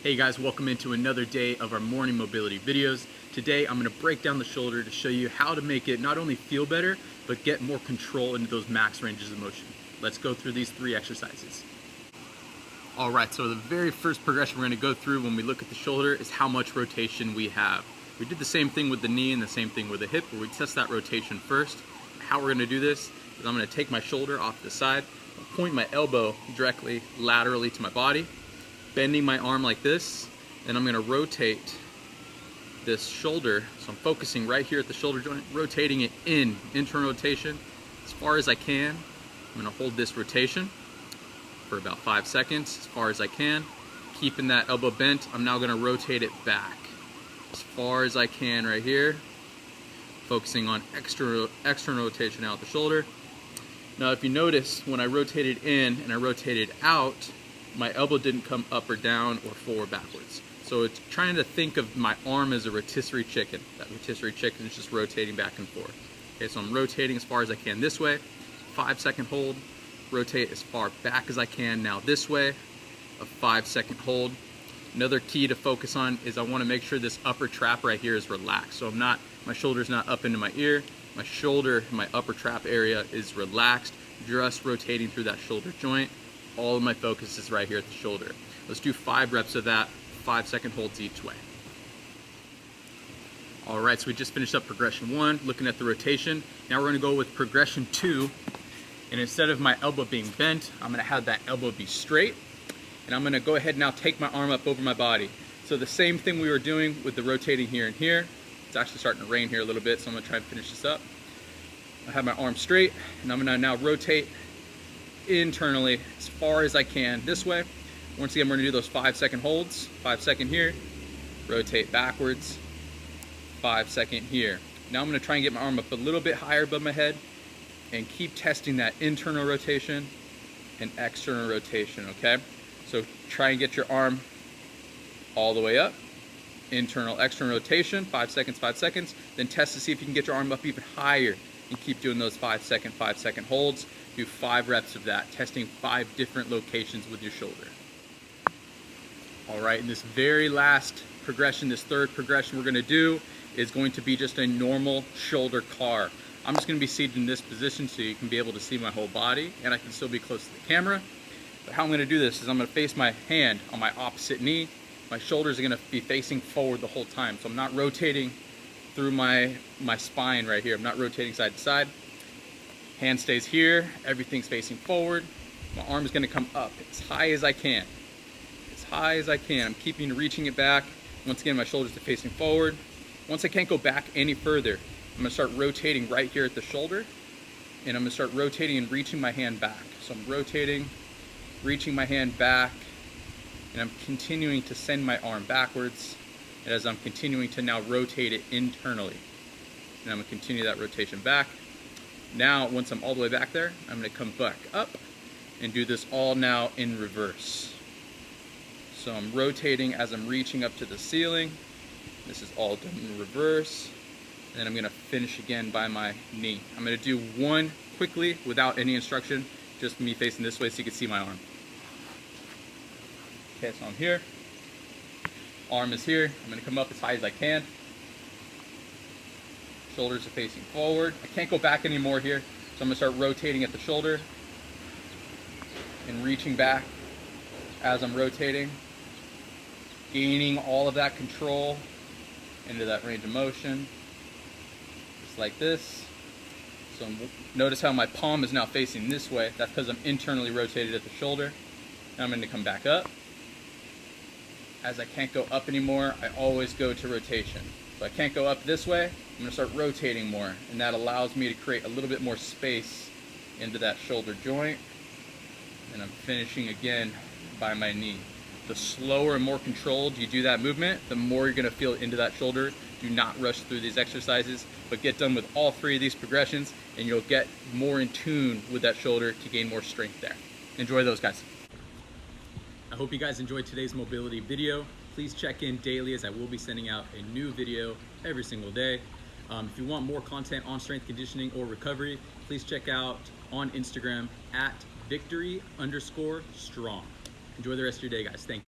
Hey guys, welcome into another day of our morning mobility videos. Today I'm going to break down the shoulder to show you how to make it not only feel better, but get more control into those max ranges of motion. Let's go through these 3 exercises. Alright, so the very first progression we're going to go through when we look at the shoulder is how much rotation we have. We did the same thing with the knee and the same thing with the hip, where we test that rotation first. How we're going to do this is I'm going to take my shoulder off to the side, point my elbow directly laterally to my body, bending my arm like this, and I'm going to rotate this shoulder. So I'm focusing right here at the shoulder joint, rotating it internal rotation as far as I can. I'm going to hold this rotation for about 5 seconds as far as I can. Keeping that elbow bent, I'm now going to rotate it back as far as I can right here, focusing on external rotation out the shoulder. Now if you notice, when I rotated in and I rotated out, my elbow didn't come up or down or forward backwards. So it's trying to think of my arm as a rotisserie chicken. That rotisserie chicken is just rotating back and forth. Okay, so I'm rotating as far as I can this way, 5-second hold, rotate as far back as I can now this way, a 5-second hold. Another key to focus on is I want to make sure this upper trap right here is relaxed. So my shoulder's not up into my ear, my shoulder, my upper trap area is relaxed, just rotating through that shoulder joint. All of my focus is right here at the shoulder. Let's do 5 reps of that, 5-second holds each way. All right, so we just finished up progression 1, looking at the rotation. Now we're gonna go with progression 2, and instead of my elbow being bent, I'm gonna have that elbow be straight, and I'm gonna go ahead and now take my arm up over my body. So the same thing we were doing with the rotating here and here. It's actually starting to rain here a little bit, so I'm gonna try and finish this up. I have my arm straight, and I'm gonna now rotate internally as far as I can this way. Once again, we're gonna do those 5-second holds. 5-second here, rotate backwards, 5-second here. Now I'm gonna try and get my arm up a little bit higher above my head and keep testing that internal rotation and external rotation, okay? So try and get your arm all the way up, internal, external rotation, 5 seconds, 5 seconds, then test to see if you can get your arm up even higher and keep doing those 5-second holds. Do 5 reps of that, testing 5 different locations with your shoulder. All right, and this very last progression, this third progression we're gonna do is going to be just a normal shoulder car. I'm just gonna be seated in this position so you can be able to see my whole body and I can still be close to the camera. But how I'm gonna do this is I'm gonna face my hand on my opposite knee. My shoulders are gonna be facing forward the whole time. So I'm not rotating through my spine right here. I'm not rotating side to side. Hand stays here, everything's facing forward. My arm is gonna come up as high as I can. As high as I can. I'm reaching it back. Once again, my shoulders are facing forward. Once I can't go back any further, I'm gonna start rotating right here at the shoulder, and I'm gonna start rotating and reaching my hand back. So I'm rotating, reaching my hand back, and I'm continuing to send my arm backwards, and as I'm continuing to now rotate it internally. And I'm gonna continue that rotation back. Now, once I'm all the way back there, I'm gonna come back up and do this all now in reverse. So I'm rotating as I'm reaching up to the ceiling. This is all done in reverse. And then I'm gonna finish again by my knee. I'm gonna do one quickly without any instruction, just me facing this way so you can see my arm. Okay, so I'm here. Arm is here. I'm gonna come up as high as I can. Shoulders are facing forward. I can't go back anymore here, so I'm gonna start rotating at the shoulder and reaching back as I'm rotating, gaining all of that control into that range of motion, just like this. So notice how my palm is now facing this way. That's because I'm internally rotated at the shoulder. Now I'm gonna come back up. As I can't go up anymore, I always go to rotation. So I can't go up this way, I'm gonna start rotating more, and that allows me to create a little bit more space into that shoulder joint. And I'm finishing again by my knee. The slower and more controlled you do that movement, the more you're gonna feel into that shoulder. Do not rush through these exercises, but get done with all 3 of these progressions, and you'll get more in tune with that shoulder to gain more strength there. Enjoy those, guys. I hope you guys enjoyed today's mobility video. Please check in daily as I will be sending out a new video every single day. If you want more content on strength conditioning or recovery, please check out on Instagram at victory_strong. Enjoy the rest of your day, guys. Thank you.